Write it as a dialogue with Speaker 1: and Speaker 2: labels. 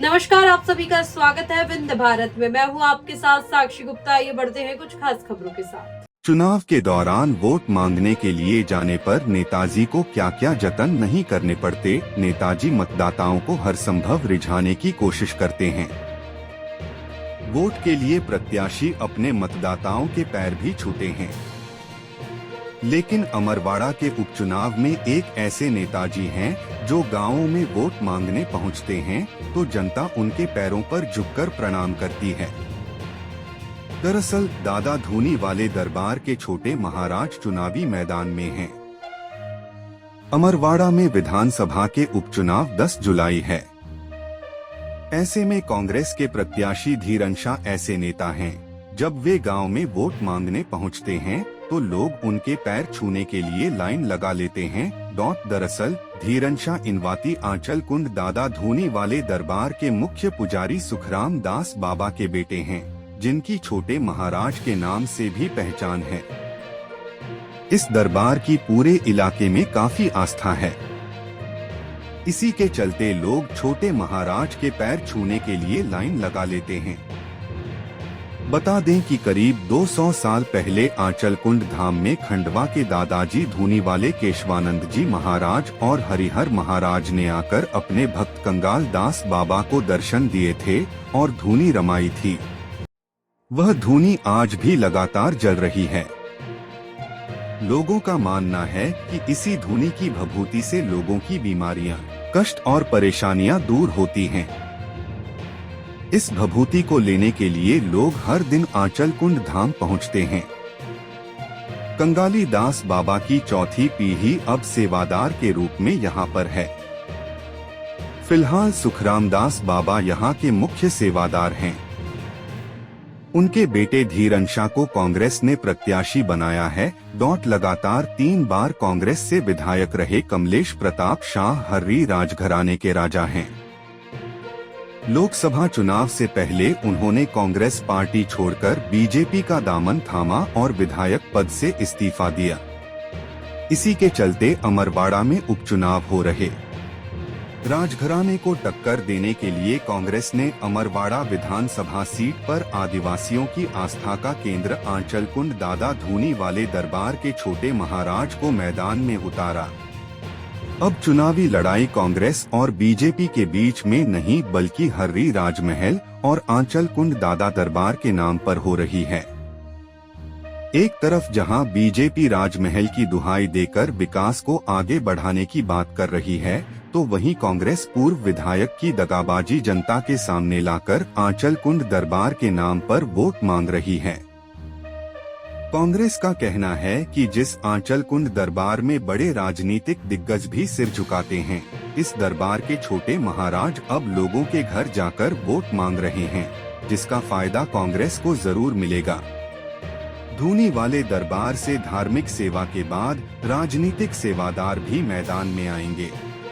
Speaker 1: नमस्कार, आप सभी का स्वागत है विंध्य भारत में। मैं हूं आपके साथ साक्षी गुप्ता। आइए बढ़ते हैं कुछ खास खबरों के साथ।
Speaker 2: चुनाव के दौरान वोट मांगने के लिए जाने पर नेताजी को क्या क्या जतन नहीं करने पड़ते। नेताजी मतदाताओं को हर संभव रिझाने की कोशिश करते हैं। वोट के लिए प्रत्याशी अपने मतदाताओं के पैर भी छूते हैं। लेकिन अमरवाड़ा के उपचुनाव में एक ऐसे नेताजी हैं जो गांवों में वोट मांगने पहुंचते हैं तो जनता उनके पैरों पर झुककर प्रणाम करती है। दरअसल दादा धूनी वाले दरबार के छोटे महाराज चुनावी मैदान में हैं। अमरवाड़ा में विधानसभा के उपचुनाव 10 जुलाई है। ऐसे में कांग्रेस के प्रत्याशी धीरन शाह ऐसे नेता हैं, जब वे गांव में वोट मांगने पहुंचते हैं तो लोग उनके पैर छूने के लिए लाइन लगा लेते हैं। दरअसल धीरन शाह इनवाती आंचल कुंड दादा धूनी वाले दरबार के मुख्य पुजारी सुखराम दास बाबा के बेटे हैं, जिनकी छोटे महाराज के नाम से भी पहचान है। इस दरबार की पूरे इलाके में काफी आस्था है। इसी के चलते लोग छोटे महाराज के पैर छूने के लिए लाइन लगा लेते हैं। बता दें कि करीब 200 साल पहले आंचलकुंड धाम में खंडवा के दादाजी धूनी वाले केशवानंद जी महाराज और हरिहर महाराज ने आकर अपने भक्त कंगाल दास बाबा को दर्शन दिए थे और धूनी रमाई थी। वह धूनी आज भी लगातार जल रही है। लोगों का मानना है कि इसी धूनी की भभूति से लोगों की बीमारियां, कष्ट और परेशानियां दूर होती हैं। इस भभूति को लेने के लिए लोग हर दिन आंचलकुंड धाम पहुंचते हैं। कंगाली दास बाबा की चौथी पीढ़ी अब सेवादार के रूप में यहाँ पर है। फिलहाल सुखराम दास बाबा यहाँ के मुख्य सेवादार हैं। उनके बेटे धीरन शाह को कांग्रेस ने प्रत्याशी बनाया है। लगातार 3 बार कांग्रेस से विधायक रहे कमलेश प्रताप शाह हर्री राजघराने के राजा हैं। लोकसभा चुनाव से पहले उन्होंने कांग्रेस पार्टी छोड़कर बीजेपी का दामन थामा और विधायक पद से इस्तीफा दिया। इसी के चलते अमरवाड़ा में उपचुनाव हो रहे। राजघराने को टक्कर देने के लिए कांग्रेस ने अमरवाड़ा विधानसभा सीट पर आदिवासियों की आस्था का केंद्र आंचलकुंड दादा धूनी वाले दरबार के छोटे महाराज को मैदान में उतारा। अब चुनावी लड़ाई कांग्रेस और बीजेपी के बीच में नहीं बल्कि हर्री राजमहल और आंचलकुंड दादा दरबार के नाम पर हो रही है। एक तरफ जहां बीजेपी राजमहल की दुहाई देकर विकास को आगे बढ़ाने की बात कर रही है, तो वहीं कांग्रेस पूर्व विधायक की दगाबाजी जनता के सामने लाकर आंचलकुंड दरबार के नाम पर वोट मांग रही है। कांग्रेस का कहना है कि जिस आंचलकुंड दरबार में बड़े राजनीतिक दिग्गज भी सिर झुकाते हैं, इस दरबार के छोटे महाराज अब लोगों के घर जाकर वोट मांग रहे हैं, जिसका फायदा कांग्रेस को जरूर मिलेगा। धूनी वाले दरबार से धार्मिक सेवा के बाद राजनीतिक सेवादार भी मैदान में आएंगे।